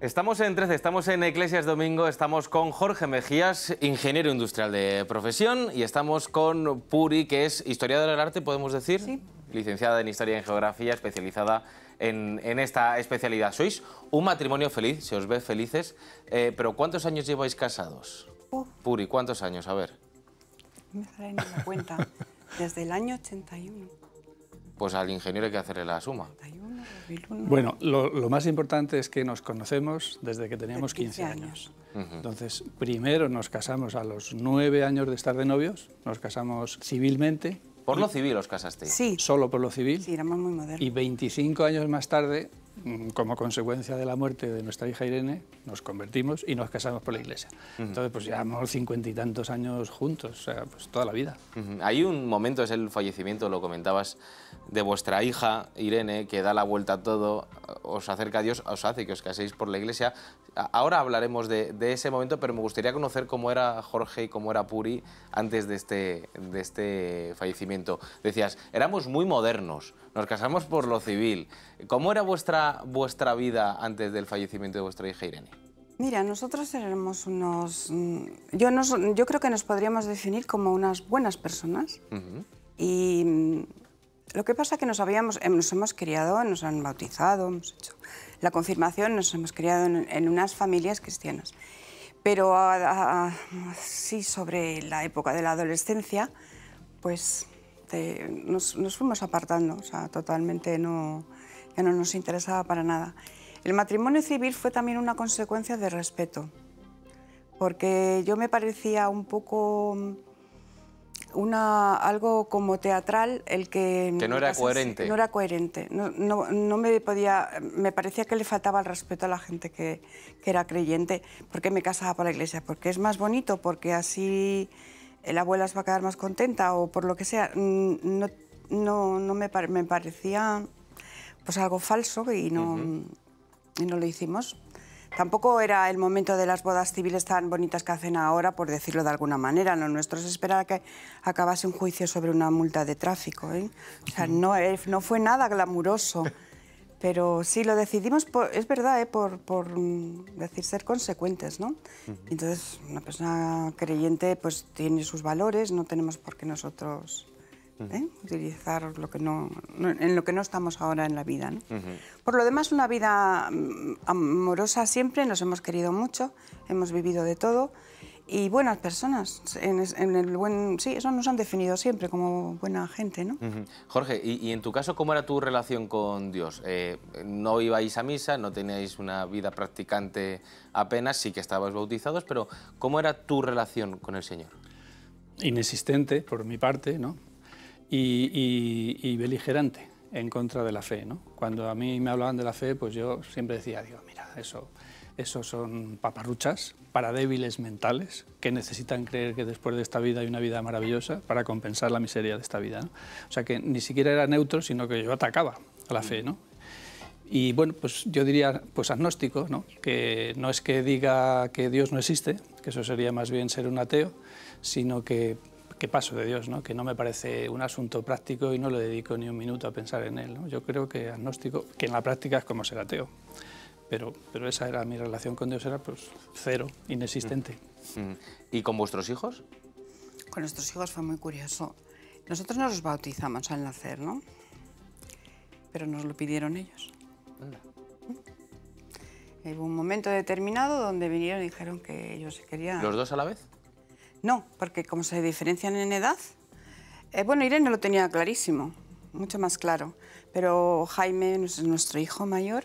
Estamos en 13, estamos en Eclesias Domingo, estamos con Jorge Mejías, ingeniero industrial de profesión, y estamos con Puri, que es historiadora del arte, podemos decir, sí, licenciada en Historia y en Geografía, especializada en esta especialidad. Sois un matrimonio feliz, se os ve felices, pero ¿cuántos años lleváis casados? Puri, ¿cuántos años? A ver. No me sale ni la cuenta. Desde el año 81. Pues al ingeniero hay que hacerle la suma. 81, 2001. Bueno, lo más importante es que nos conocemos desde que teníamos 15 años. Entonces, primero nos casamos a los 9 años de estar de novios, nos casamos civilmente. ¿Por lo civil os casasteis? Sí. Solo por lo civil. Sí, éramos muy modernos. Y 25 años más tarde, como consecuencia de la muerte de nuestra hija Irene, nos convertimos y nos casamos por la iglesia. Entonces, pues llevamos 50 y tantos años juntos, o sea, pues toda la vida. Hay un momento, es el fallecimiento, lo comentabas, de vuestra hija Irene, que da la vuelta a todo, os acerca a Dios, os hace que os caséis por la iglesia. Ahora hablaremos de ese momento, pero me gustaría conocer cómo era Jorge y cómo era Puri antes de este fallecimiento. Decías, éramos muy modernos, nos casamos por lo civil. ¿Cómo era vuestra vida antes del fallecimiento de vuestra hija Irene? Mira, nosotros éramos unos... Yo creo que nos podríamos definir como unas buenas personas. Y lo que pasa es que nos hemos criado, nos han bautizado, hemos hecho la confirmación, nos hemos criado en unas familias cristianas. Pero sí, sobre la época de la adolescencia, pues nos fuimos apartando, o sea, totalmente ya no nos interesaba para nada. El matrimonio civil fue también una consecuencia de respeto, porque yo me parecía un poco algo como teatral el que... Que no era coherente. No era coherente, no me parecía que le faltaba el respeto a la gente que era creyente. ¿Por qué me casaba por la iglesia? ¿Porque es más bonito? ¿Porque así la abuela se va a quedar más contenta? O por lo que sea, me parecía pues algo falso y no lo hicimos. Tampoco era el momento de las bodas civiles tan bonitas que hacen ahora, por decirlo de alguna manera. Lo nuestro es esperar a que acabase un juicio sobre una multa de tráfico, ¿eh? O sea, no fue nada glamuroso, pero sí lo decidimos, es verdad, por decir, ser consecuentes, ¿no? Entonces, una persona creyente pues tiene sus valores, no tenemos por qué nosotros utilizar en lo que no estamos ahora en la vida, ¿no? Por lo demás, una vida amorosa siempre, nos hemos querido mucho, hemos vivido de todo y buenas personas. Sí, eso nos han definido siempre como buena gente, ¿no? Jorge, y en tu caso, ¿cómo era tu relación con Dios? No ibais a misa, no teníais una vida practicante apenas, sí que estabais bautizados, pero ¿cómo era tu relación con el Señor? Inexistente, por mi parte, ¿no? Y beligerante en contra de la fe, ¿no? Cuando a mí me hablaban de la fe, pues yo siempre decía, digo, mira, eso son paparruchas para débiles mentales que necesitan creer que después de esta vida hay una vida maravillosa para compensar la miseria de esta vida, ¿no? O sea que ni siquiera era neutro, sino que yo atacaba a la fe, ¿no? Y bueno, pues yo diría, pues agnóstico, ¿no? Que no es que diga que Dios no existe, que eso sería más bien ser un ateo, sino que paso de Dios, ¿no? Que no me parece un asunto práctico y no le dedico ni un minuto a pensar en él, ¿no? Yo creo que agnóstico, que en la práctica es como ser ateo, pero esa era mi relación con Dios, era pues cero, inexistente. ¿Y con vuestros hijos? Con nuestros hijos fue muy curioso. Nosotros no los bautizamos al nacer, ¿no? Pero nos lo pidieron ellos. Hubo un momento determinado donde vinieron y dijeron que ellos querían... ¿Los dos a la vez? No, porque como se diferencian en edad, bueno, Irene lo tenía clarísimo, mucho más claro, pero Jaime, nuestro hijo mayor,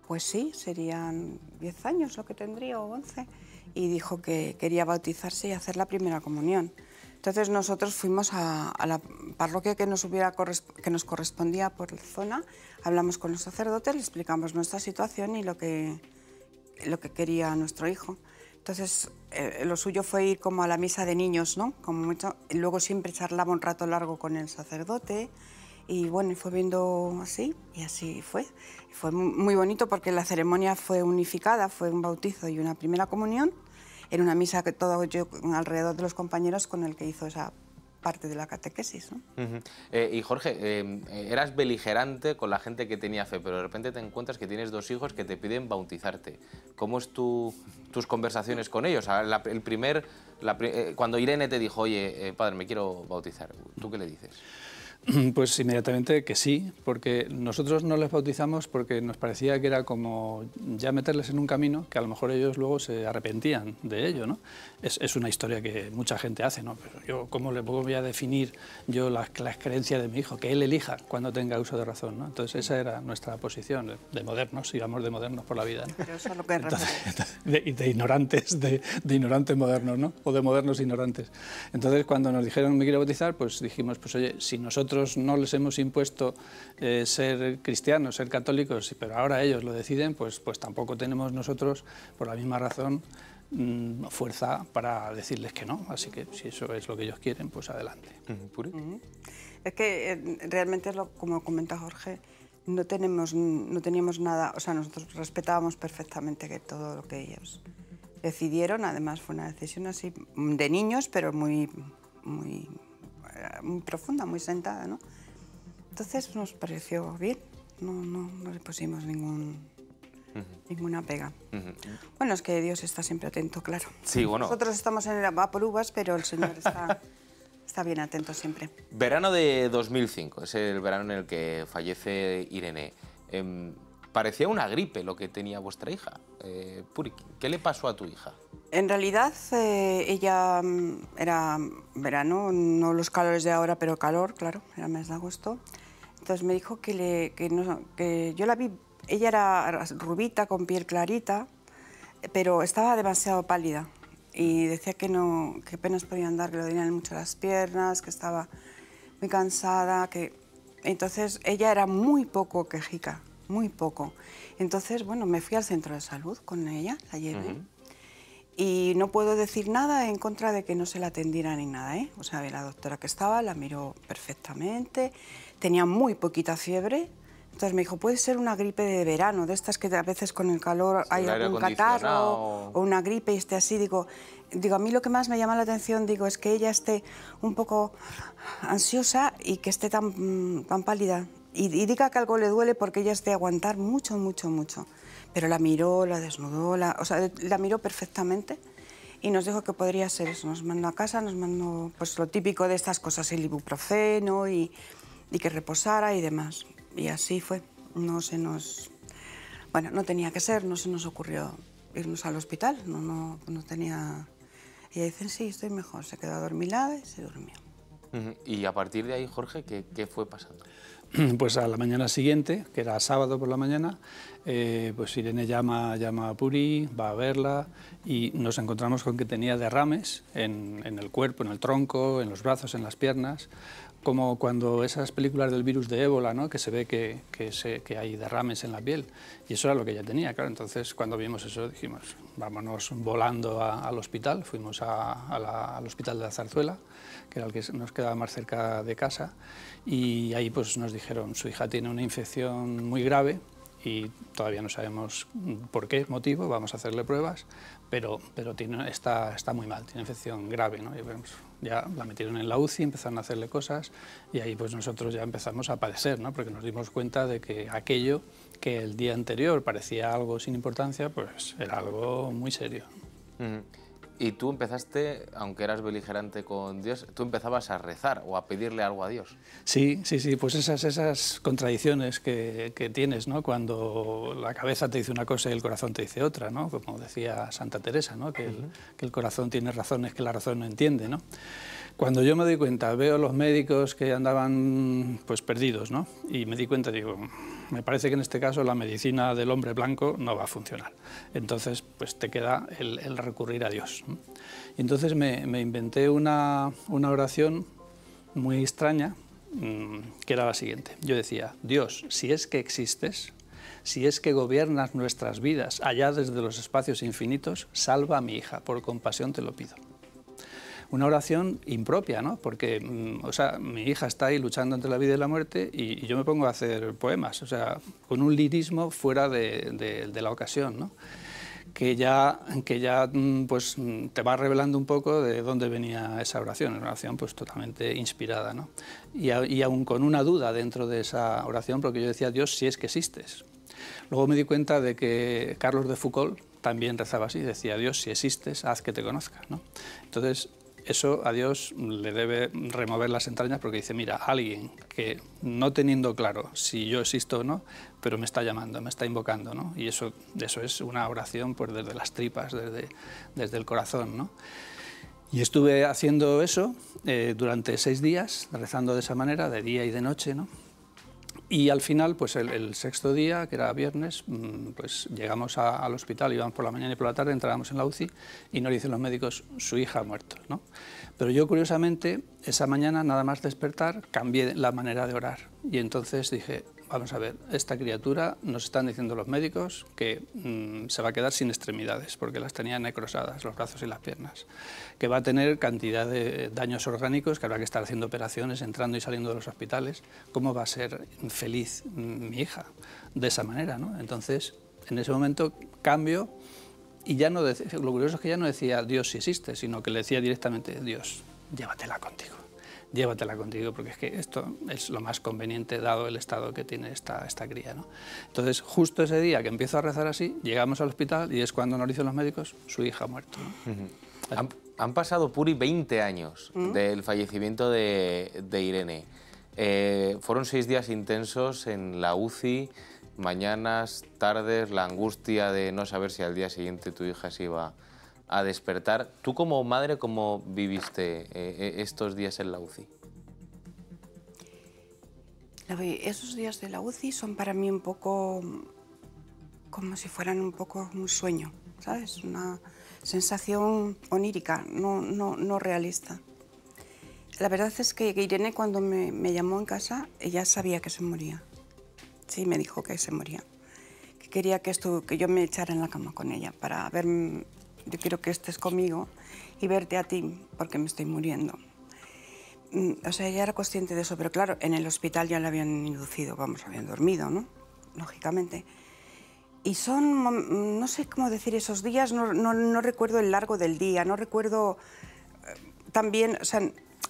pues sí, serían 10 años lo que tendría, o 11, y dijo que quería bautizarse y hacer la primera comunión. Entonces nosotros fuimos a la parroquia que nos correspondía por la zona, hablamos con los sacerdotes, le explicamos nuestra situación y lo que quería nuestro hijo. Entonces, lo suyo fue ir como a la misa de niños, ¿no? Como mucho, y luego siempre charlaba un rato largo con el sacerdote y bueno, y fue viendo así y así fue. Y fue muy bonito porque la ceremonia fue unificada, fue un bautizo y una primera comunión en una misa que todo yo alrededor de los compañeros con el que hizo esa parte de la catequesis, ¿no? Y Jorge, eras beligerante con la gente que tenía fe, pero de repente te encuentras que tienes 2 hijos que te piden bautizarte. ¿Cómo es tus conversaciones con ellos? Cuando Irene te dijo, oye, padre, me quiero bautizar, ¿tú qué le dices? Pues inmediatamente que sí, porque nosotros no les bautizamos porque nos parecía que era como ya meterles en un camino que a lo mejor ellos luego se arrepentían de ello, ¿no? Es una historia que mucha gente hace, ¿no? Pero yo, ¿cómo le voy a definir yo las creencias de mi hijo? Que él elija cuando tenga uso de razón, ¿no? Entonces esa era nuestra posición, de modernos, íbamos de modernos por la vida, ¿no? Pero eso es lo que de ignorantes, de ignorantes modernos, ¿no? O de modernos ignorantes. Entonces cuando nos dijeron me quiero bautizar, pues dijimos, pues oye, si nosotros no les hemos impuesto ser cristianos, ser católicos, pero ahora ellos lo deciden, pues tampoco tenemos nosotros, por la misma razón, fuerza para decirles que no. Así que si eso es lo que ellos quieren, pues adelante. Es que realmente, como comenta Jorge, no teníamos nada, o sea, nosotros respetábamos perfectamente que todo lo que ellos decidieron, además fue una decisión así de niños, pero muy profunda, muy sentada, ¿no? Entonces nos pareció bien, no le pusimos ninguna pega. Bueno, es que Dios está siempre atento, claro. Sí, bueno. Nosotros estamos en el va por uvas, pero el Señor está bien atento siempre. Verano de 2005, es el verano en el que fallece Irene. Parecía una gripe lo que tenía vuestra hija. Puri, ¿qué le pasó a tu hija? En realidad, ella era verano, no los calores de ahora, pero calor, claro, era mes de agosto. Entonces me dijo que yo la vi, ella era rubita, con piel clarita, pero estaba demasiado pálida. Y decía que apenas podía andar, que le dolían mucho las piernas, que estaba muy cansada. Entonces ella era muy poco quejica, muy poco. Entonces, bueno, me fui al centro de salud con ella, la llevé. Y no puedo decir nada en contra de que no se la atendiera ni nada, ¿eh? O sea, la doctora que estaba la miró perfectamente, tenía muy poquita fiebre. Entonces me dijo, puede ser una gripe de verano, de estas que a veces con el calor hay algún catarro o una gripe y esté así. Digo, a mí lo que más me llama la atención, es que ella esté un poco ansiosa y que esté tan pálida. Y diga que algo le duele porque ella es de aguantar mucho, mucho, mucho. Pero la miró, la desnudó, la miró perfectamente y nos dijo que podría ser eso. Nos mandó a casa, nos mandó pues lo típico de estas cosas, el ibuprofeno y que reposara y demás. Y así fue. No tenía que ser, no se nos ocurrió irnos al hospital. No tenía... Y dicen, sí, estoy mejor. Se quedó adormilada y se durmió. Y a partir de ahí, Jorge, ¿qué fue pasando? Pues a la mañana siguiente, que era sábado por la mañana, pues Irene llama a Puri, va a verla y nos encontramos con que tenía derrames en el cuerpo, en el tronco, en los brazos, en las piernas, como cuando esas películas del virus de ébola, ¿no? Que se ve que hay derrames en la piel, y eso era lo que ella tenía, claro. Entonces, cuando vimos eso, dijimos, vámonos volando al hospital, fuimos al hospital de la Zarzuela, que era el que nos quedaba más cerca de casa, y ahí pues nos dijeron, su hija tiene una infección muy grave, y todavía no sabemos por qué motivo, vamos a hacerle pruebas, pero está muy mal, tiene infección grave, ¿no? Y bueno, pues ya la metieron en la UCI, empezaron a hacerle cosas y ahí pues nosotros ya empezamos a padecer, ¿no? Porque nos dimos cuenta de que aquello que el día anterior parecía algo sin importancia, pues era algo muy serio. Y tú empezaste, aunque eras beligerante con Dios, tú empezabas a rezar o a pedirle algo a Dios. Sí, pues esas contradicciones que tienes, ¿no? Cuando la cabeza te dice una cosa y el corazón te dice otra, ¿no? Como decía Santa Teresa, ¿no? Que el corazón tiene razones que la razón no entiende, ¿no? Cuando yo me doy cuenta, veo a los médicos que andaban pues perdidos, ¿no? Y me di cuenta, digo, me parece que en este caso la medicina del hombre blanco no va a funcionar. Entonces, pues te queda el recurrir a Dios, ¿no? Y entonces me inventé una oración muy extraña, que era la siguiente. Yo decía, Dios, si es que existes, si es que gobiernas nuestras vidas allá desde los espacios infinitos, salva a mi hija, por compasión te lo pido. Una oración impropia, ¿no? Porque, o sea, mi hija está ahí luchando entre la vida y la muerte y yo me pongo a hacer poemas, o sea, con un lirismo fuera de la ocasión, ¿no? que ya pues, te va revelando un poco de dónde venía esa oración, una oración pues totalmente inspirada, ¿no? Y aún con una duda dentro de esa oración, porque yo decía, Dios, si es que existes. Luego me di cuenta de que Carlos de Foucauld también rezaba así, decía, Dios, si existes, haz que te conozca, ¿no? Entonces, eso a Dios le debe remover las entrañas porque dice, mira, alguien que no teniendo claro si yo existo o no, pero me está llamando, me está invocando, ¿no? Y eso es una oración pues, desde las tripas, desde el corazón, ¿no? Y estuve haciendo eso durante 6 días, rezando de esa manera, de día y de noche, ¿no? Y al final, pues el sexto día, que era viernes, pues llegamos al hospital, íbamos por la mañana y por la tarde, entrábamos en la UCI y nos dicen los médicos, su hija ha muerto, ¿no? Pero yo, curiosamente, esa mañana, nada más despertar, cambié la manera de orar. Y entonces dije, vamos a ver, esta criatura, nos están diciendo los médicos que se va a quedar sin extremidades, porque las tenía necrosadas, los brazos y las piernas, que va a tener cantidad de daños orgánicos, que habrá que estar haciendo operaciones, entrando y saliendo de los hospitales. ¿Cómo va a ser feliz mi hija de esa manera, ¿no? Entonces, en ese momento cambio y ya no lo curioso es que ya no decía Dios si existe, sino que le decía directamente Dios, llévatela contigo. Llévatela contigo, porque es que esto es lo más conveniente dado el estado que tiene esta cría, ¿no? Entonces, justo ese día que empiezo a rezar así, llegamos al hospital y es cuando nos dicen los médicos, su hija ha muerto, ¿no? Han pasado, Puri, 20 años del fallecimiento de Irene. Fueron 6 días intensos en la UCI, mañanas, tardes, la angustia de no saber si al día siguiente tu hija se iba a despertar. Tú como madre, ¿cómo viviste estos días en la UCI? Esos días de la UCI son para mí un poco como si fueran un poco un sueño, ¿sabes? Una sensación onírica, no realista. La verdad es que Irene, cuando me llamó en casa, ella sabía que se moría. Sí, me dijo que se moría. Que quería que yo me echara en la cama con ella para ver. Yo quiero que estés conmigo y verte a ti, porque me estoy muriendo. O sea, ella era consciente de eso, pero claro, en el hospital ya la habían inducido, vamos, habían dormido, ¿no? Lógicamente. Y son, no sé cómo decir esos días, no recuerdo el largo del día, no recuerdo también, o sea,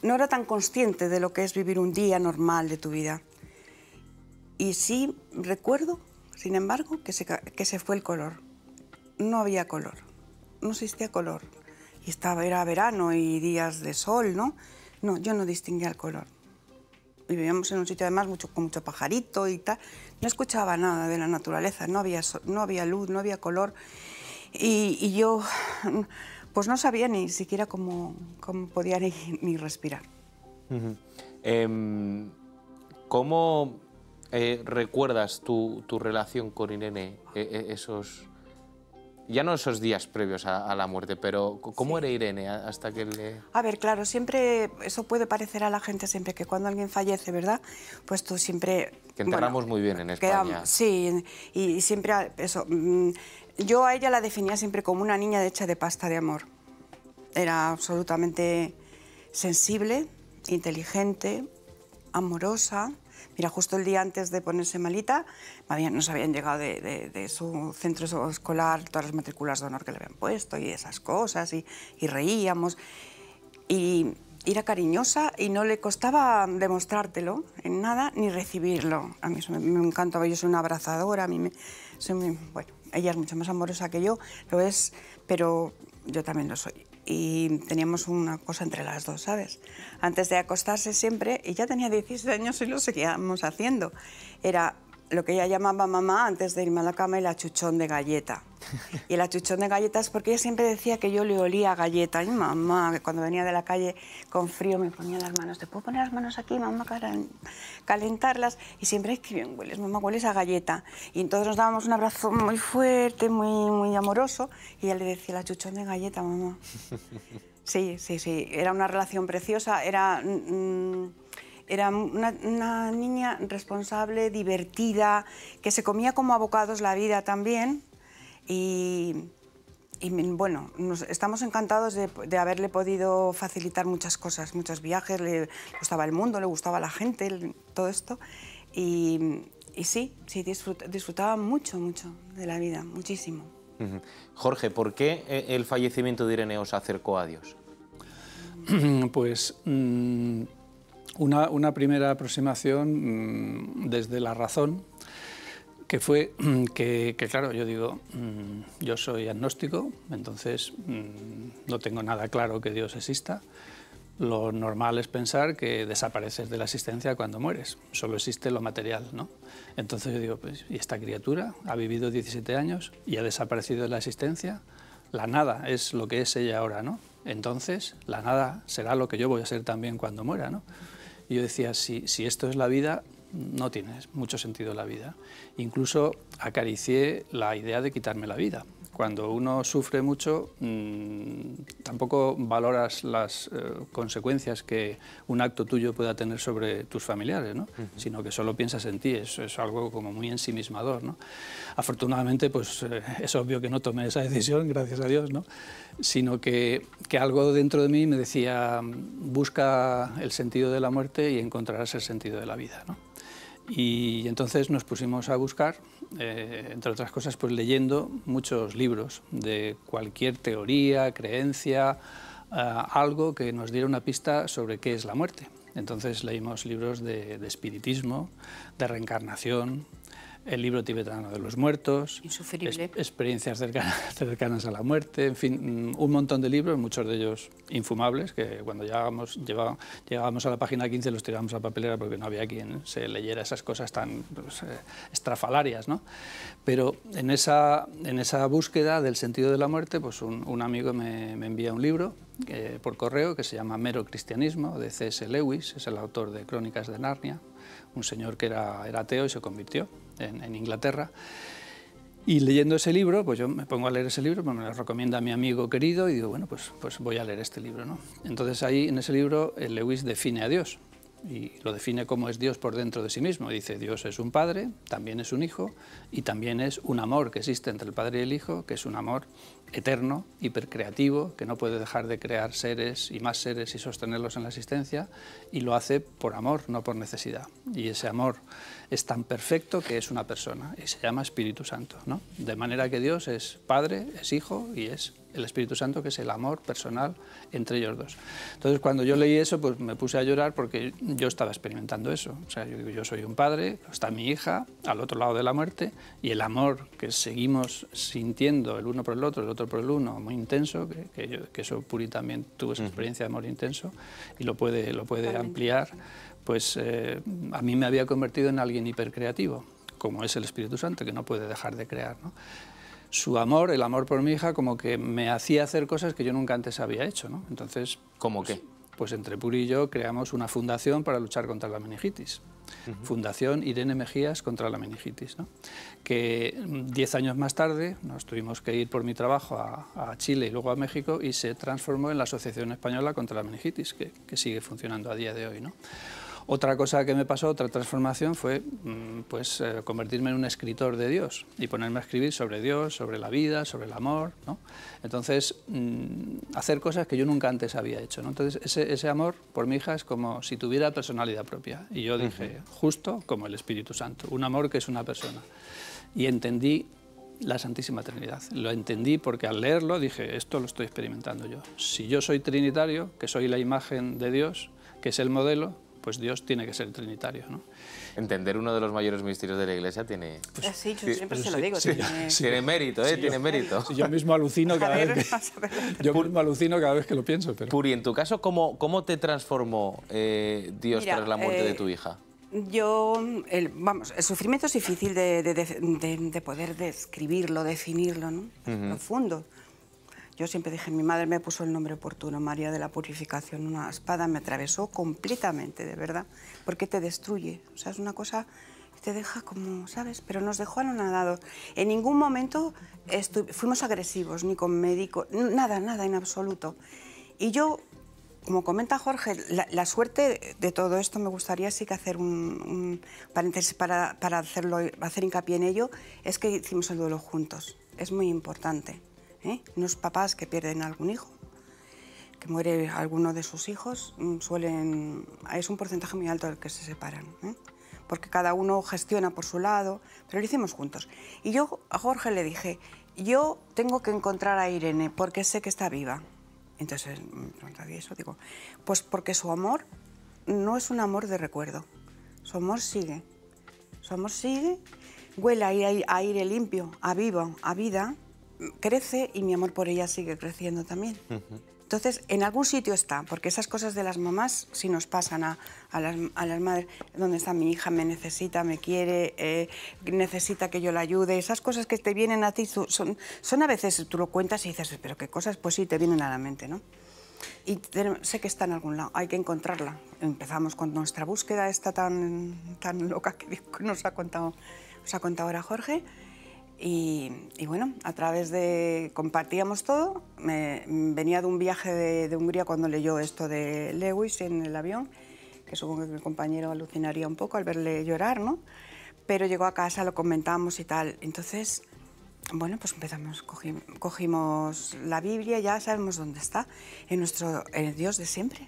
no era tan consciente de lo que es vivir un día normal de tu vida. Y sí recuerdo, sin embargo, que se fue el color. No había color. No existía color. Y era verano y días de sol, ¿no? No, yo no distinguía el color. Y vivíamos en un sitio además con mucho pajarito y tal. No escuchaba nada de la naturaleza, no había luz, no había color. Y yo pues no sabía ni siquiera cómo podía ni respirar. ¿Cómo recuerdas tu relación con Irene esos... Ya no esos días previos a la muerte, pero ¿cómo era Irene hasta que le...? A ver, claro, siempre, eso puede parecer a la gente siempre que cuando alguien fallece, ¿verdad? Pues tú siempre... Que enterramos muy bien en España. Sí, y siempre eso... Yo a ella la definía siempre como una niña hecha de pasta de amor. Era absolutamente sensible, inteligente, amorosa. Mira, justo el día antes de ponerse malita, nos habían llegado de su centro escolar todas las matrículas de honor que le habían puesto y esas cosas, y reíamos. Y era cariñosa y no le costaba demostrártelo en nada ni recibirlo. A mí eso me encantaba, yo soy una abrazadora, bueno, ella es mucho más amorosa que yo, lo es, pero yo también lo soy. Y teníamos una cosa entre las dos, ¿sabes? Antes de acostarse siempre, y ya tenía 16 años y lo seguíamos haciendo, era lo que ella llamaba mamá antes de irme a la cama, el achuchón de galleta. Y el achuchón de galleta es porque ella siempre decía que yo le olía a galleta. Y mamá, que cuando venía de la calle con frío me ponía las manos, ¿te puedo poner las manos aquí, mamá, para calentarlas? Y siempre, ¡ay, qué bien hueles, mamá, hueles a galleta! Y entonces nos dábamos un abrazo muy fuerte, muy amoroso, y ella le decía, el achuchón de galleta, mamá. Sí, era una relación preciosa, era una niña responsable, divertida, que se comía como a bocados la vida también. Y bueno, estamos encantados de haberle podido facilitar muchas cosas, muchos viajes, le gustaba el mundo, le gustaba la gente, todo esto. Y sí, disfrutaba mucho de la vida, muchísimo. Jorge, ¿por qué el fallecimiento de Irene os acercó a Dios? Pues una primera aproximación desde la razón, que fue que claro, yo digo, yo soy agnóstico, entonces no tengo nada claro que Dios exista. Lo normal es pensar que desapareces de la existencia cuando mueres, solo existe lo material, ¿no? Entonces yo digo, pues, ¿y esta criatura ha vivido 17 años y ha desaparecido de la existencia? La nada es lo que es ella ahora, ¿no? Entonces la nada será lo que yo voy a ser también cuando muera, ¿no? Y yo decía, si esto es la vida, no tiene mucho sentido la vida. Incluso acaricié la idea de quitarme la vida. Cuando uno sufre mucho, tampoco valoras las consecuencias que un acto tuyo pueda tener sobre tus familiares, ¿no? Sino que solo piensas en ti, es algo como muy ensimismador, ¿no? Afortunadamente, pues es obvio que no tomé esa decisión, gracias a Dios, ¿no? Sino que algo dentro de mí me decía, busca el sentido de la muerte y encontrarás el sentido de la vida, ¿no? Y entonces nos pusimos a buscar, entre otras cosas, pues leyendo muchos libros de cualquier teoría, creencia, algo que nos diera una pista sobre qué es la muerte. Entonces leímos libros de espiritismo, de reencarnación, el libro tibetano de los muertos, experiencias cercanas a la muerte, en fin, un montón de libros, muchos de ellos infumables, que cuando llegábamos a la página 15 los tirábamos a papelera porque no había quien se leyera esas cosas tan estrafalarias, ¿no? Pero en esa búsqueda del sentido de la muerte, pues un amigo me envía un libro por correo que se llama Mero Cristianismo, de C.S. Lewis, es el autor de Crónicas de Narnia, un señor que era ateo y se convirtió en Inglaterra. Y leyendo ese libro, pues yo me pongo a leer ese libro, pues me lo recomienda mi amigo querido y digo, bueno, pues voy a leer este libro, ¿no? Entonces ahí en ese libro Lewis define a Dios y lo define como es Dios por dentro de sí mismo. Dice, Dios es un padre, también es un hijo y también es un amor que existe entre el padre y el hijo, que es un amor eterno, hipercreativo, que no puede dejar de crear seres y más seres y sostenerlos en la existencia, y lo hace por amor, no por necesidad. Y ese amor es tan perfecto que es una persona y se llama Espíritu Santo, ¿no? De manera que Dios es Padre, es Hijo y es el Espíritu Santo, que es el amor personal entre ellos dos. Entonces, cuando yo leí eso, pues me puse a llorar porque yo estaba experimentando eso. O sea, yo soy un padre, está mi hija al otro lado de la muerte, y el amor que seguimos sintiendo el uno por el otro por el uno, muy intenso, que eso Puri también tuvo esa experiencia de amor intenso y lo puede ampliar, pues a mí me había convertido en alguien hipercreativo, como es el Espíritu Santo, que no puede dejar de crear, ¿no? Su amor, el amor por mi hija, como que me hacía hacer cosas que yo nunca antes había hecho, ¿no? Entonces, ¿cómo qué? Pues entre Puri y yo creamos una fundación para luchar contra la meningitis. Fundación Irene Mejías contra la meningitis, ¿no? Que 10 años más tarde nos tuvimos que ir por mi trabajo a Chile y luego a México y se transformó en la Asociación Española contra la Meningitis, que sigue funcionando a día de hoy, ¿no? Otra cosa que me pasó, otra transformación, fue convertirme en un escritor de Dios y ponerme a escribir sobre Dios, sobre la vida, sobre el amor, ¿no? Entonces, hacer cosas que yo nunca antes había hecho, ¿no? Entonces, ese amor por mi hija es como si tuviera personalidad propia. Y yo dije, justo como el Espíritu Santo, un amor que es una persona. Y entendí la Santísima Trinidad. Lo entendí porque al leerlo dije, esto lo estoy experimentando yo. Si yo soy trinitario, que soy la imagen de Dios, que es el modelo, pues Dios tiene que ser trinitario, ¿no? Entender uno de los mayores misterios de la Iglesia tiene... Pues, sí, yo siempre se lo digo. Tiene mérito, tiene mérito. Sí, yo mismo alucino cada vez que lo pienso. Pero... Puri, en tu caso, ¿cómo te transformó Dios tras la muerte de tu hija? El sufrimiento es difícil de poder describirlo, definirlo, ¿no? Profundo. Yo siempre dije, mi madre me puso el nombre oportuno, María de la Purificación, una espada me atravesó completamente, de verdad, porque te destruye. O sea, es una cosa que te deja como, ¿sabes? Pero nos dejó anonadados. En ningún momento fuimos agresivos, ni con médico, nada en absoluto. Y yo, como comenta Jorge, la suerte de todo esto, me gustaría sí que hacer un paréntesis para hacer hincapié en ello, es que hicimos el duelo juntos. Es muy importante. Unos papás que pierden a algún hijo, que muere alguno de sus hijos, es un porcentaje muy alto el que se separan, porque cada uno gestiona por su lado, pero lo hicimos juntos. Y yo a Jorge le dije, yo tengo que encontrar a Irene porque sé que está viva. Entonces me pregunta, ¿y eso? Digo, pues porque su amor no es un amor de recuerdo. Su amor sigue. Su amor sigue, huele a aire limpio, a vivo, a vida, crece y mi amor por ella sigue creciendo también. Entonces, en algún sitio está, porque esas cosas de las mamás sí nos pasan a las madres. ¿Dónde está mi hija? Me necesita, me quiere, necesita que yo la ayude. Esas cosas que te vienen a ti son a veces, tú lo cuentas y dices, ¿pero qué cosas? Pues sí, te vienen a la mente, ¿no? Y sé que está en algún lado, hay que encontrarla. Empezamos con nuestra búsqueda esta tan loca que nos ha contado ahora Jorge. Y bueno, a través de... compartíamos todo. Venía de un viaje de Hungría cuando leyó esto de Lewis en el avión, que supongo que el compañero alucinaría un poco al verle llorar, ¿no? Pero llegó a casa, lo comentamos y tal. Entonces, bueno, pues empezamos, cogimos la Biblia, ya sabemos dónde está, en el Dios de siempre.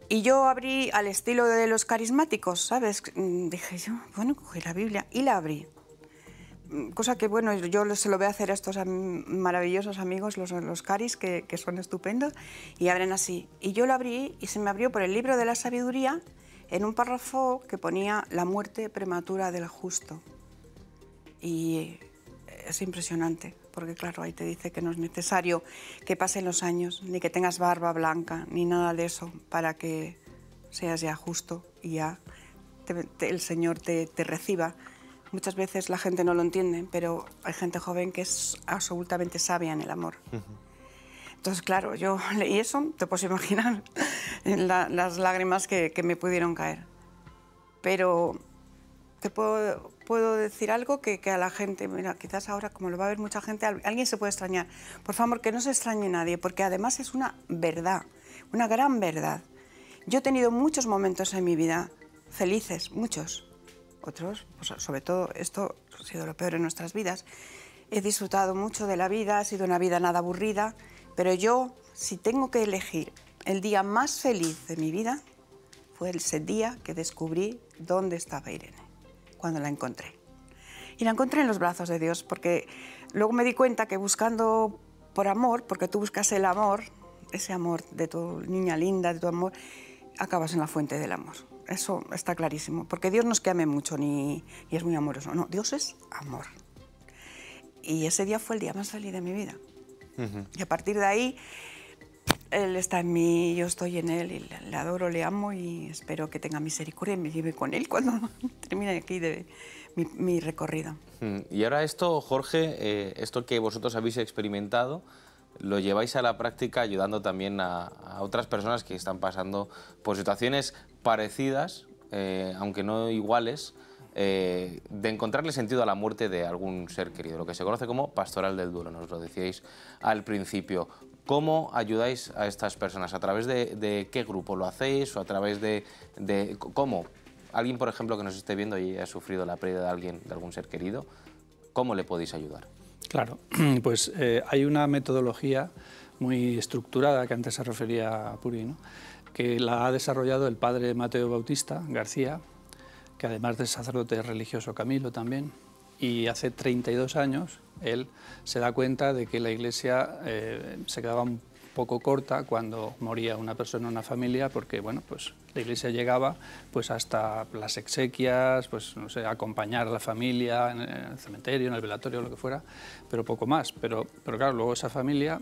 Y yo abrí al estilo de los carismáticos, ¿sabes? Dije yo, bueno, cogí la Biblia y la abrí. Cosa que, bueno, yo se lo voy a hacer a estos maravillosos amigos, los caris, que son estupendos, y abren así. Y yo lo abrí y se me abrió por el libro de la sabiduría en un párrafo que ponía la muerte prematura del justo. Y es impresionante, porque claro, ahí te dice que no es necesario que pasen los años, ni que tengas barba blanca, ni nada de eso, para que seas ya justo y ya el Señor te reciba. Muchas veces la gente no lo entiende, pero hay gente joven que es absolutamente sabia en el amor. Entonces, claro, yo leí eso, te puedes imaginar las lágrimas que me pudieron caer. Pero te puedo decir algo que a la gente, mira, quizás ahora como lo va a ver mucha gente, alguien se puede extrañar. Por favor, que no se extrañe nadie, porque además es una verdad, una gran verdad. Yo he tenido muchos momentos en mi vida felices, muchos. Otros, pues sobre todo, esto ha sido lo peor en nuestras vidas. He disfrutado mucho de la vida, ha sido una vida nada aburrida, pero yo, si tengo que elegir el día más feliz de mi vida, fue ese día que descubrí dónde estaba Irene, cuando la encontré. Y la encontré en los brazos de Dios, porque luego me di cuenta que buscando por amor, porque tú buscas el amor, ese amor de tu niña linda, de tu amor, acabas en la fuente del amor. Eso está clarísimo, porque Dios no es que ame mucho y es muy amoroso, no, Dios es amor. Y ese día fue el día más feliz de mi vida. Y a partir de ahí, Él está en mí, yo estoy en Él, y le adoro, le amo y espero que tenga misericordia y me lleve con Él cuando termine aquí mi recorrido. Y ahora esto, Jorge, esto que vosotros habéis experimentado, lo lleváis a la práctica ayudando también a otras personas que están pasando por situaciones parecidas, aunque no iguales, de encontrarle sentido a la muerte de algún ser querido, lo que se conoce como pastoral del duelo, nos lo decíais al principio. ¿Cómo ayudáis a estas personas? ¿A través de qué grupo lo hacéis o a través de cómo? Alguien, por ejemplo, que nos esté viendo y ha sufrido la pérdida de alguien, de algún ser querido, ¿cómo le podéis ayudar? Claro, pues hay una metodología muy estructurada que antes se refería a Puri, ¿no? Que la ha desarrollado el padre Mateo Bautista García, que además del sacerdote religioso Camilo también, y hace 32 años él se da cuenta de que la Iglesia se quedaba un poco corta cuando moría una persona en una familia, porque bueno, pues la Iglesia llegaba pues hasta las exequias, pues no sé, acompañar a la familia en el cementerio, en el velatorio, lo que fuera, pero poco más. Pero claro, luego esa familia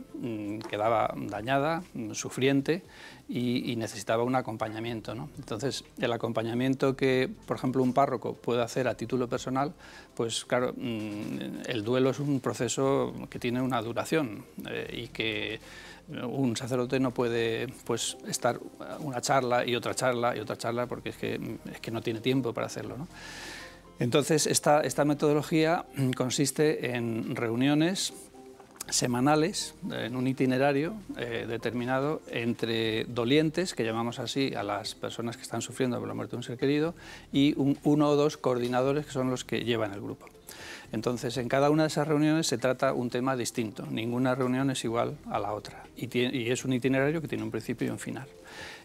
quedaba dañada, sufriente y necesitaba un acompañamiento, ¿no? Entonces, el acompañamiento que, por ejemplo, un párroco puede hacer a título personal, pues claro, el duelo es un proceso que tiene una duración y que un sacerdote no puede pues estar una charla y otra charla y otra charla porque es que no tiene tiempo para hacerlo, ¿no? Entonces esta metodología consiste en reuniones semanales en un itinerario determinado entre dolientes, que llamamos así a las personas que están sufriendo por la muerte de un ser querido, y uno o dos coordinadores que son los que llevan el grupo. Entonces, en cada una de esas reuniones se trata un tema distinto, ninguna reunión es igual a la otra y es un itinerario que tiene un principio y un final.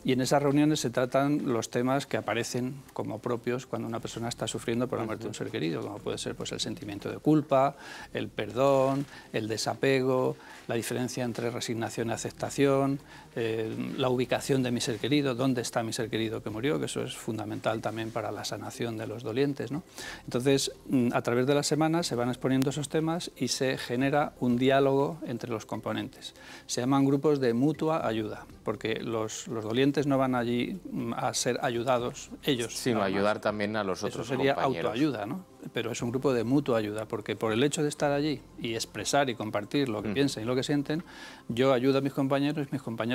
Y en esas reuniones se tratan los temas que aparecen como propios cuando una persona está sufriendo por la muerte de un ser querido, como puede ser pues, el sentimiento de culpa, el perdón, el desapego, la diferencia entre resignación y aceptación, la ubicación de mi ser querido, dónde está mi ser querido que murió, que eso es fundamental también para la sanación de los dolientes, ¿no? Entonces, a través de las semanas se van exponiendo esos temas y se genera un diálogo entre los componentes. Se llaman grupos de mutua ayuda, porque los dolientes no van allí a ser ayudados ellos. Sino ayudar también a los otros compañeros. Eso sería autoayuda, ¿no? Pero es un grupo de mutua ayuda, porque por el hecho de estar allí y expresar y compartir lo que piensan y lo que sienten, yo ayudo a mis compañeros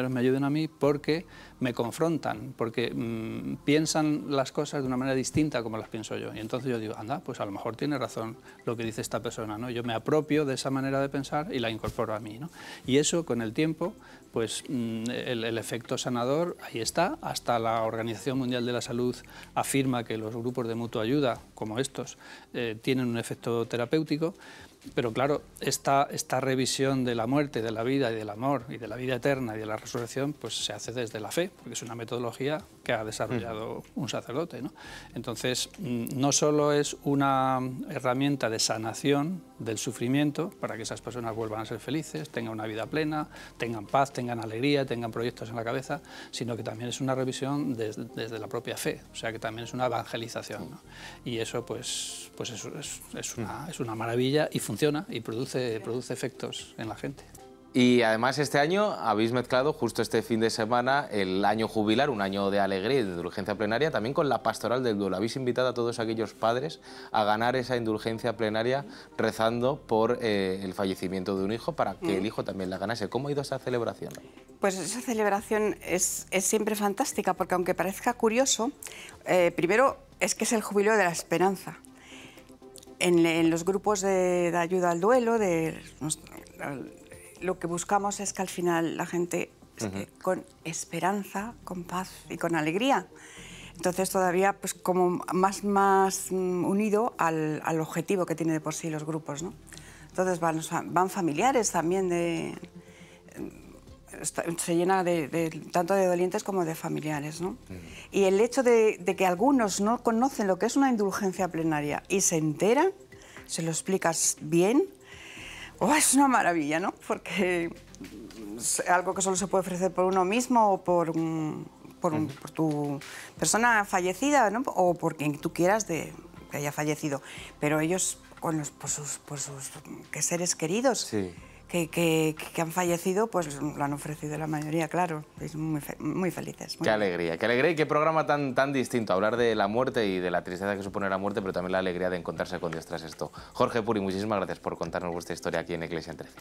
me ayudan a mí porque me confrontan, porque piensan las cosas de una manera distinta como las pienso yo. Y entonces yo digo, anda, pues a lo mejor tiene razón lo que dice esta persona, ¿no? Yo me apropio de esa manera de pensar y la incorporo a mí, ¿no? Y eso, con el tiempo, pues el efecto sanador ahí está. Hasta la Organización Mundial de la Salud afirma que los grupos de mutua ayuda, como estos, tienen un efecto terapéutico. Pero claro, esta revisión de la muerte, de la vida y del amor y de la vida eterna y de la resurrección, pues se hace desde la fe, porque es una metodología que ha desarrollado un sacerdote, ¿no? Entonces, no solo es una herramienta de sanación del sufrimiento para que esas personas vuelvan a ser felices, tengan una vida plena, tengan paz, tengan alegría, tengan proyectos en la cabeza, sino que también es una revisión desde la propia fe, o sea que también es una evangelización, ¿no? Y eso pues eso es una maravilla y funciona y produce efectos en la gente. Y además este año habéis mezclado justo este fin de semana el año jubilar, un año de alegría y de indulgencia plenaria, también con la pastoral del duelo. Habéis invitado a todos aquellos padres a ganar esa indulgencia plenaria rezando por el fallecimiento de un hijo para que el hijo también la ganase. ¿Cómo ha ido esa celebración? Pues esa celebración es siempre fantástica porque aunque parezca curioso, primero es que es el jubileo de la esperanza. En los grupos de ayuda al duelo, lo que buscamos es que al final la gente con esperanza, con paz y con alegría. Entonces todavía pues como más unido al objetivo que tiene de por sí los grupos, ¿no? Entonces van familiares también se llena tanto de dolientes como de familiares, ¿no? Y el hecho de que algunos no conocen lo que es una indulgencia plenaria y se enteran, se lo explicas bien, es una maravilla, ¿no? Porque es algo que solo se puede ofrecer por uno mismo o por tu persona fallecida, ¿no? O por quien tú quieras que haya fallecido. Pero ellos, por sus seres queridos, sí, que han fallecido, pues lo han ofrecido la mayoría, claro. Es muy felices. Qué alegría y qué programa tan distinto. Hablar de la muerte y de la tristeza que supone la muerte, pero también la alegría de encontrarse con Dios tras esto. Jorge Puri, muchísimas gracias por contarnos vuestra historia aquí en Iglesia en Trece.